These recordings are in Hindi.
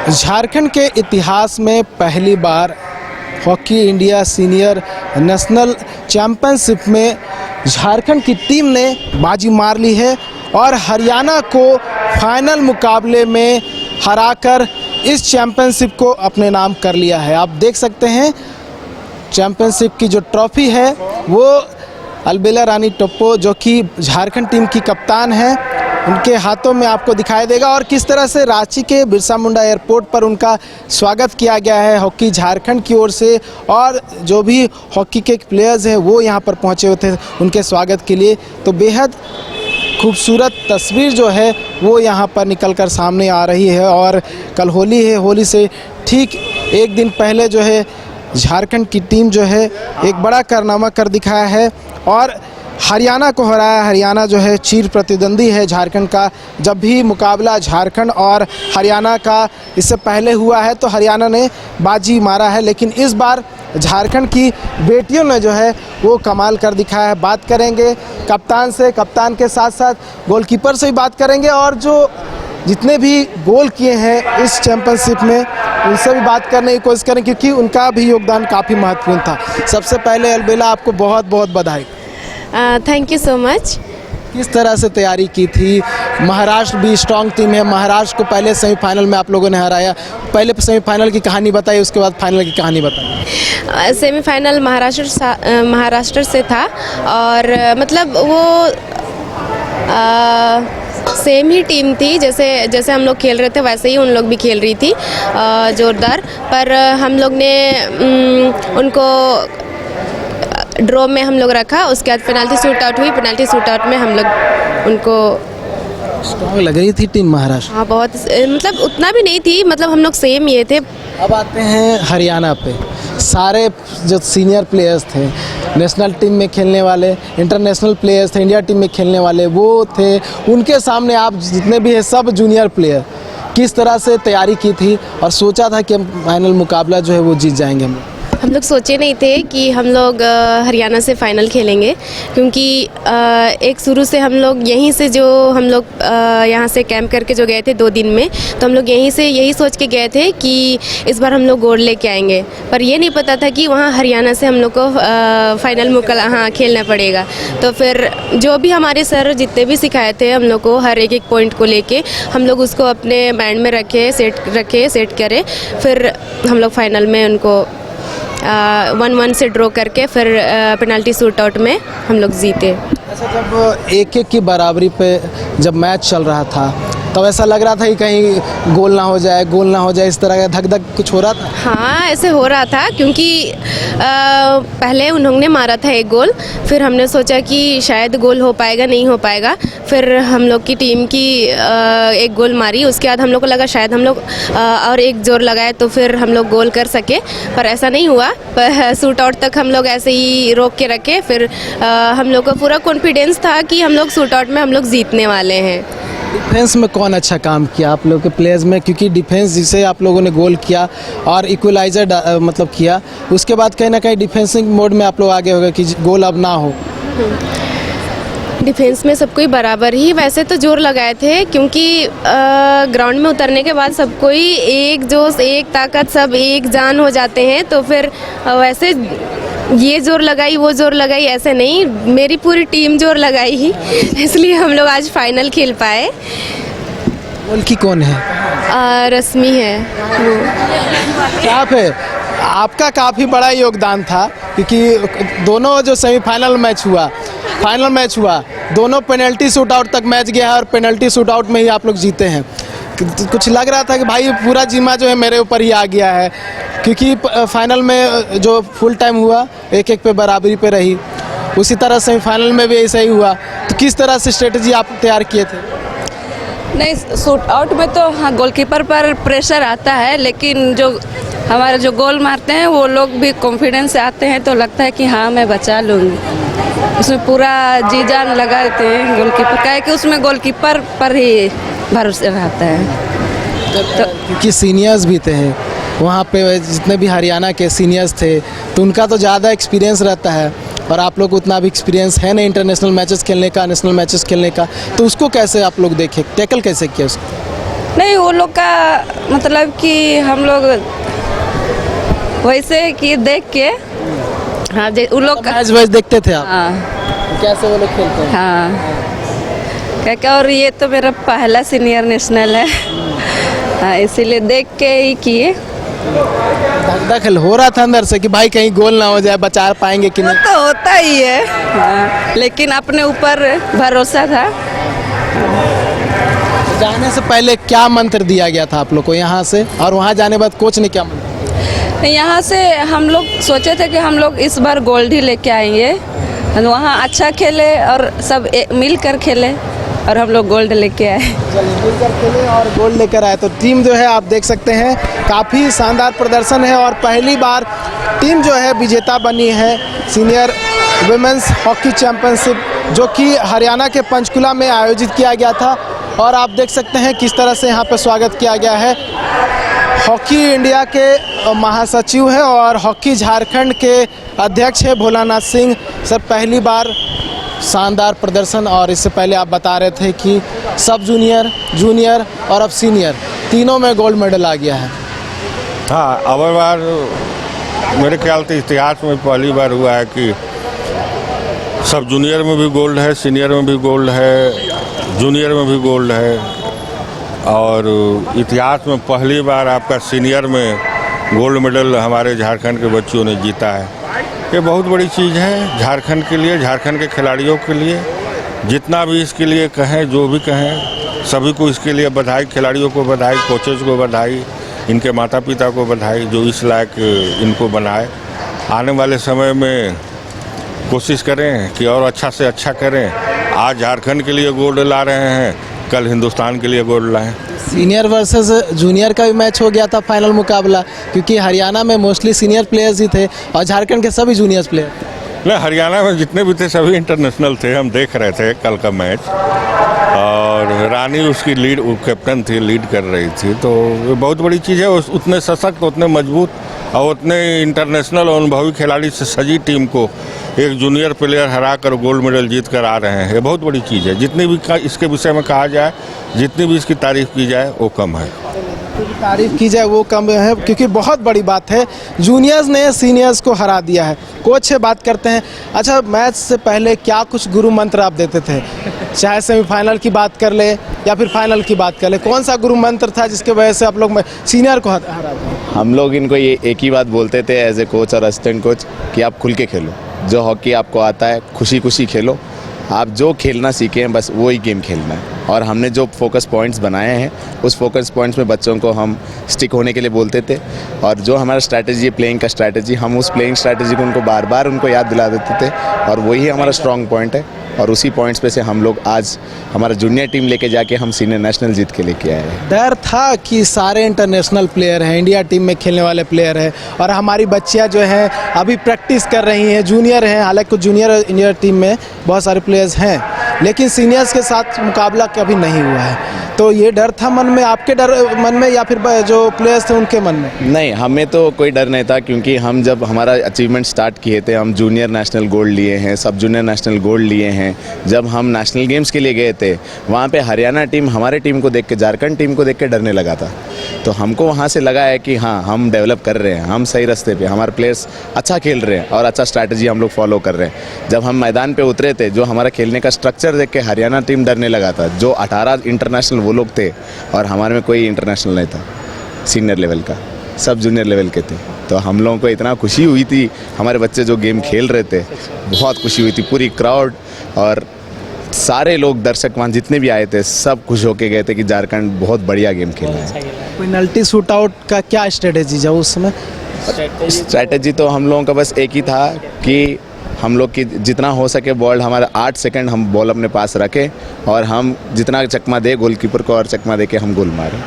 झारखंड के इतिहास में पहली बार hockey India senior national championship में झारखंड की टीम ने बाजी मार ली है और हरियाणा को फाइनल मुकाबले में हराकर इस चैंपियनशिप को अपने नाम कर लिया है। आप देख सकते हैं चैंपियनशिप की जो ट्रॉफी है वो अलबेला रानी टोप्पो जो कि झारखंड टीम की कप्तान है उनके हाथों में आपको दिखाई देगा और किस तरह से रांची के बिरसा मुंडा एयरपोर्ट पर उनका स्वागत किया गया है हॉकी झारखंड की ओर से। और जो भी हॉकी के प्लेयर्स हैं वो यहाँ पर पहुँचे हुए थे उनके स्वागत के लिए। तो बेहद खूबसूरत तस्वीर जो है वो यहाँ पर निकल कर सामने आ रही है। और कल होली है, होली से ठीक एक दिन पहले जो है झारखंड की टीम जो है एक बड़ा कारनामा कर दिखाया है और हरियाणा को हराया। हरियाणा जो है चीर प्रतिद्वंदी है झारखंड का। जब भी मुकाबला झारखंड और हरियाणा का इससे पहले हुआ है तो हरियाणा ने बाजी मारा है, लेकिन इस बार झारखंड की बेटियों ने जो है वो कमाल कर दिखाया है। बात करेंगे कप्तान से, कप्तान के साथ साथ गोलकीपर से भी बात करेंगे और जो जितने भी गोल किए हैं इस चैंपियनशिप में उनसे भी बात करने की कोशिश करें क्योंकि उनका भी योगदान काफ़ी महत्वपूर्ण था। सबसे पहले अलबेला आपको बहुत बहुत बधाई। Thank you so much. किस तरह से तैयारी की थी? महाराष्ट्र भी स्ट्रॉन्ग टीम है, महाराष्ट्र को पहले सेमीफाइनल में आप लोगों ने हराया। पहले सेमीफाइनल की कहानी बताइए, उसके बाद फाइनल की कहानी बताइए। सेमीफाइनल महाराष्ट्र से था और मतलब वो सेम ही टीम थी, जैसे हम लोग खेल रहे थे वैसे ही उन लोग भी खेल रही थी ज़ोरदार। पर हम लोग ने उनको ड्रॉ में हम लोग रखा, उसके बाद पेनल्टी शूट आउट हुई। पेनल्टी शूट आउट में हम लोग उनको स्ट्रॉन्ग लग रही थी टीम महाराष्ट्र। हाँ बहुत, मतलब उतना भी नहीं थी, मतलब हम लोग सेम ये थे। अब आते हैं हरियाणा पे। सारे जो सीनियर प्लेयर्स थे, नेशनल टीम में खेलने वाले, इंटरनेशनल प्लेयर्स थे, इंडिया टीम में खेलने वाले वो थे, उनके सामने आप जितने भी हैं सब जूनियर प्लेयर, किस तरह से तैयारी की थी और सोचा था कि हम फाइनल मुकाबला जो है वो जीत जाएंगे? हम लोग सोचे नहीं थे कि हम लोग हरियाणा से फ़ाइनल खेलेंगे, क्योंकि एक शुरू से हम लोग यहीं से जो हम लोग यहाँ से कैंप करके जो गए थे 2 दिन में, तो हम लोग यहीं से यही सोच के गए थे कि इस बार हम लोग गोल्ड लेके आएंगे। पर ये नहीं पता था कि वहाँ हरियाणा से हम लोग को फाइनल खेलना पड़ेगा। तो फिर जो भी हमारे सर जितने भी सिखाए थे हम लोग को, हर एक पॉइंट को लेके हम लोग उसको अपने माइंड में सेट करे। फिर हम लोग फाइनल में उनको 1-1 से ड्रॉ करके फिर पेनल्टी शूट आउट में हम लोग जीते। अच्छा, जब 1-1 की बराबरी पे जब मैच चल रहा था तो ऐसा लग रहा था कि कहीं गोल ना हो जाए, इस तरह का धक धक कुछ हो रहा था? हाँ, ऐसे हो रहा था क्योंकि पहले उन्होंने मारा था 1 गोल, फिर हमने सोचा कि शायद गोल हो पाएगा, नहीं हो पाएगा। फिर हम लोग की टीम की 1 गोल मारी, उसके बाद हम लोग को लगा शायद हम लोग और 1 जोर लगाए तो फिर हम लोग गोल कर सके, पर ऐसा नहीं हुआ। पर शूट आउट तक हम लोग ऐसे ही रोक के रखे। फिर हम लोग को पूरा कॉन्फिडेंस था कि हम लोग शूट आउट में हम लोग जीतने वाले हैं। डिफेंस में कौन अच्छा काम किया आप लोगों के प्लेयर्स में? क्योंकि डिफेंस जिसे आप लोगों ने गोल किया और इक्वलाइजर मतलब किया, उसके बाद कहीं ना कहीं डिफेंसिंग मोड में आप लोग आगे होगा कि गोल अब ना हो। डिफेंस में सब कोई बराबर ही वैसे तो जोर लगाए थे, क्योंकि ग्राउंड में उतरने के बाद सब कोई एक जोश, एक ताकत, सब एक जान हो जाते हैं। तो फिर वैसे ये जोर लगाई, वो जोर लगाई, ऐसे नहीं, मेरी पूरी टीम जोर लगाई ही, इसलिए हम लोग आज फाइनल खेल पाए। गोल की कौन है? रश्मि है वो। क्या है, आपका काफ़ी बड़ा योगदान था क्योंकि दोनों जो सेमीफाइनल मैच हुआ दोनों पेनल्टी शूट आउट तक मैच गया है और पेनल्टी शूट आउट में ही आप लोग जीते हैं। कुछ लग रहा था कि भाई पूरा जिम्मा जो है मेरे ऊपर ही आ गया है, क्योंकि फाइनल में जो फुल टाइम हुआ 1-1 पे बराबरी पे रही, उसी तरह सेमीफाइनल में भी ऐसा ही हुआ। तो किस तरह से स्ट्रेटजी आप तैयार किए थे? नहीं, शूट आउट में तो हाँ गोलकीपर पर प्रेशर आता है, लेकिन जो हमारे जो गोल मारते हैं वो लोग भी कॉन्फिडेंस से आते हैं, तो लगता है कि हाँ मैं बचा लूँगी। उसमें पूरा जी जान लगाते हैं गोलकीपर का, है कि उसमें गोलकीपर पर ही भरोसा रहता है। तो क्योंकि सीनियर्स भी थे वहाँ पे, जितने भी हरियाणा के सीनियर्स थे तो उनका तो ज़्यादा एक्सपीरियंस रहता है और आप लोग को उतना भी एक्सपीरियंस है नहीं इंटरनेशनल मैचेस खेलने का, नेशनल मैचेस खेलने का। तो उसको कैसे आप लोग देखे, टैकल कैसे किया उसको? नहीं, वो लोग का मतलब कि हम लोग वैसे कि देख के, हाँ उन लोग का, मैच वैच देखते थे आप? हाँ कैसे वो लोग खेलते हैं? हाँ क्या, और ये तो मेरा पहला सीनियर नेशनल है, हाँ इसीलिए देख के ही किए। धक हो रहा था अंदर से कि भाई कहीं गोल ना हो जाए, बचा पाएंगे कि वो नहीं? तो होता ही है, हाँ, लेकिन अपने ऊपर भरोसा था। जाने से पहले क्या मंत्र दिया गया था आप लोग को यहाँ से, और वहाँ जाने के बाद कोच ने क्या मंत्र? यहाँ से हम लोग सोचे थे कि हम लोग इस बार गोल्ड ही लेके आएंगे, वहाँ अच्छा खेले और सब मिलकर खेले और हम लोग गोल्ड लेके आए। चलिए मिलकर खेले और गोल्ड लेकर आए। तो टीम जो है आप देख सकते हैं काफ़ी शानदार प्रदर्शन है और पहली बार टीम जो है विजेता बनी है सीनियर वुमेन्स हॉकी चैंपियनशिप, जो कि हरियाणा के पंचकुला में आयोजित किया गया था। और आप देख सकते हैं किस तरह से यहाँ पर स्वागत किया गया है। हॉकी इंडिया के महासचिव है और हॉकी झारखंड के अध्यक्ष है भोलानाथ सिंह सर। पहली बार शानदार प्रदर्शन, और इससे पहले आप बता रहे थे कि सब जूनियर, जूनियर और अब सीनियर तीनों में गोल्ड मेडल आ गया है। हाँ, अवर बार मेरे ख्याल से इतिहास में पहली बार हुआ है कि सब जूनियर में भी गोल्ड है, सीनियर में भी गोल्ड है, जूनियर में भी गोल्ड है, और इतिहास में पहली बार आपका सीनियर में गोल्ड मेडल हमारे झारखंड के बच्चों ने जीता है। ये बहुत बड़ी चीज़ है झारखंड के लिए, झारखंड के खिलाड़ियों के लिए। जितना भी इसके लिए कहें, जो भी कहें, सभी को इसके लिए बधाई, खिलाड़ियों को बधाई, कोचेज़ को बधाई, इनके माता पिता को बधाई जो इस लायक इनको बनाए। आने वाले समय में कोशिश करें कि और अच्छा से अच्छा करें। आज झारखंड के लिए गोल्ड ला रहे हैं, कल हिंदुस्तान के लिए गोल्ड लाएं। सीनियर वर्सेस जूनियर का भी मैच हो गया था फाइनल मुकाबला, क्योंकि हरियाणा में मोस्टली सीनियर प्लेयर्स ही थे और झारखंड के सभी जूनियर्स प्लेयर। नहीं, हरियाणा में जितने भी थे सभी इंटरनेशनल थे। हम देख रहे थे कल का मैच, और रानी उसकी लीड, वो कैप्टन थी, लीड कर रही थी। तो ये बहुत बड़ी चीज़ है। उतने सशक्त, उतने मजबूत और उतने इंटरनेशनल और अनुभवी खिलाड़ी से सजी टीम को एक जूनियर प्लेयर हरा कर गोल्ड मेडल जीत कर आ रहे हैं। ये बहुत बड़ी चीज़ है। जितनी भी इसके विषय में कहा जाए, जितनी भी इसकी तारीफ़ की जाए वो कम है। तारीफ की जाए वो कम है, क्योंकि बहुत बड़ी बात है जूनियर्स ने सीनियर्स को हरा दिया है। कोच से बात करते हैं। अच्छा, मैच से पहले क्या कुछ गुरु मंत्र आप देते थे? चाहे सेमीफाइनल की बात कर ले या फिर फाइनल की बात कर ले, कौन सा गुरु मंत्र था जिसके वजह से आप लोग सीनियर को हरा दिए? हम लोग इनको ये एक ही बात बोलते थे एज ए कोच और असिस्टेंट कोच कि आप खुल के खेलो, जो हॉकी आपको आता है खुशी खुशी खेलो, आप जो खेलना सीखे हैं बस वो ही गेम खेलना है। और हमने जो फोकस पॉइंट्स बनाए हैं उस फोकस पॉइंट्स में बच्चों को हम स्टिक होने के लिए बोलते थे, और जो हमारा स्ट्रैटेजी है प्लेइंग का स्ट्रैटेजी, हम उस प्लेइंग स्ट्रैटेजी को उनको बार बार उनको याद दिला देते थे, और वही हमारा स्ट्रॉन्ग पॉइंट है। और उसी पॉइंट्स पे से हम लोग आज हमारा जूनियर टीम लेके जाके हम सीनियर नेशनल जीत के लेके आए हैं। डर था कि सारे इंटरनेशनल प्लेयर हैं, इंडिया टीम में खेलने वाले प्लेयर हैं, और हमारी बच्चियां जो हैं अभी प्रैक्टिस कर रही हैं, जूनियर हैं, हालांकि कुछ जूनियर इंडिया टीम में बहुत सारे प्लेयर्स हैं, लेकिन सीनियर्स के साथ मुकाबला कभी नहीं हुआ है। तो ये डर था मन में, आपके डर मन में या फिर जो प्लेयर्स थे उनके मन में? नहीं, हमें तो कोई डर नहीं था, क्योंकि हम जब हमारा अचीवमेंट स्टार्ट किए थे, हम जूनियर नेशनल गोल्ड लिए हैं, सब जूनियर नेशनल गोल्ड लिए हैं। जब हम नेशनल गेम्स के लिए गए थे वहाँ पे हरियाणा टीम हमारे टीम को देख के, झारखंड टीम को देख के डरने लगा था। तो हमको वहाँ से लगा है कि हाँ, हम डेवलप कर रहे हैं, हम सही रास्ते पे, हमारे प्लेयर्स अच्छा खेल रहे हैं और अच्छा स्ट्रैटेजी हम लोग फॉलो कर रहे हैं। जब हम मैदान पे उतरे थे, जो हमारा खेलने का स्ट्रक्चर देख के हरियाणा टीम डरने लगा था। जो 18 इंटरनेशनल वो लोग थे और हमारे में कोई इंटरनेशनल नहीं था सीनियर लेवल का, सब जूनियर लेवल के थे। तो हम लोगों को इतना खुशी हुई थी, हमारे बच्चे जो गेम खेल रहे थे बहुत खुशी हुई थी। पूरी क्राउड और सारे लोग, दर्शक वहाँ जितने भी आए थे, सब खुश होके गए थे कि झारखंड बहुत बढ़िया गेम खेला है। पेनल्टी शूट आउट का क्या स्ट्रेटेजी था उस समय? स्ट्रैटेजी तो हम लोगों का बस एक ही था कि हम लोग की जितना हो सके बॉल, हमारा 8 सेकंड हम बॉल अपने पास रखें और हम जितना चकमा दे गोलकीपर को और चकमा दे के हम गोल मारें।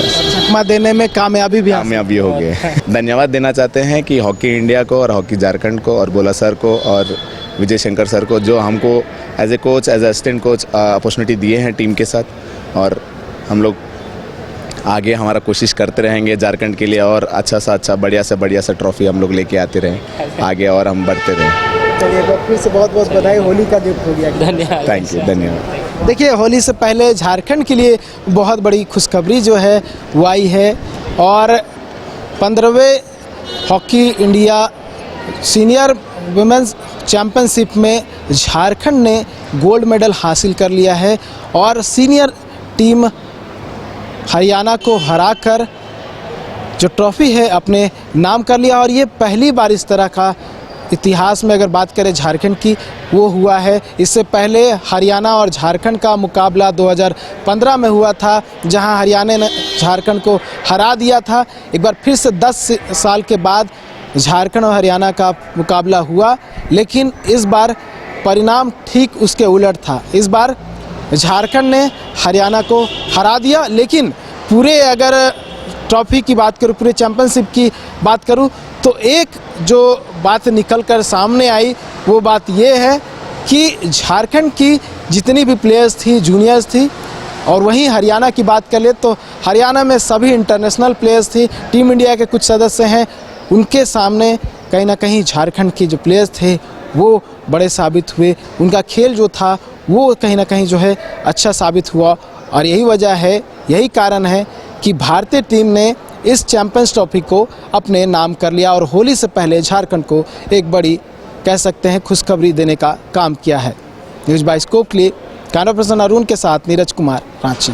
चकमा देने में कामयाबी हो गए। धन्यवाद देना चाहते हैं कि हॉकी इंडिया को और हॉकी झारखंड को और बोला सर को और विजय शंकर सर को, जो हमको as a coach, as assistant coach opportunity दिए हैं टीम के साथ। और हम लोग आगे हमारा कोशिश करते रहेंगे झारखंड के लिए, और अच्छा सा बढ़िया सा ट्रॉफी हम लोग लेके आते रहें आगे और हम बढ़ते रहें। चलिए, फिर से बहुत बहुत बधाई, होली का गिफ्ट हो गया। थैंक यू, धन्यवाद। देखिए, होली से पहले झारखंड के लिए बहुत बड़ी खुशखबरी जो है वो आई है और 15वें hockey India senior women's championship में झारखंड ने गोल्ड मेडल हासिल कर लिया है और सीनियर टीम हरियाणा को हराकर जो ट्रॉफी है अपने नाम कर लिया। और ये पहली बार इस तरह का इतिहास में अगर बात करें झारखंड की वो हुआ है। इससे पहले हरियाणा और झारखंड का मुकाबला 2015 में हुआ था, जहां हरियाणा ने झारखंड को हरा दिया था। एक बार फिर से 10 साल के बाद झारखंड और हरियाणा का मुकाबला हुआ, लेकिन इस बार परिणाम ठीक उसके उलट था। इस बार झारखंड ने हरियाणा को हरा दिया, लेकिन पूरे अगर ट्रॉफी की बात करूँ, पूरे चैंपियनशिप की बात करूँ, तो एक जो बात निकल कर सामने आई वो बात ये है कि झारखंड की जितनी भी प्लेयर्स थी जूनियर्स थी, और वहीं हरियाणा की बात कर ले तो हरियाणा में सभी इंटरनेशनल प्लेयर्स थी। टीम इंडिया के कुछ सदस्य हैं, उनके सामने कहीं ना कहीं झारखंड के जो प्लेयर्स थे वो बड़े साबित हुए। उनका खेल जो था वो कहीं ना कहीं जो है अच्छा साबित हुआ, और यही वजह है, यही कारण है कि भारतीय टीम ने इस चैंपियंस ट्रॉफी को अपने नाम कर लिया और होली से पहले झारखंड को एक बड़ी कह सकते हैं खुशखबरी देने का काम किया है। न्यूज़ बाय स्कोप के लिए कैमरा पर्सन अरुण के साथ नीरज कुमार, रांची।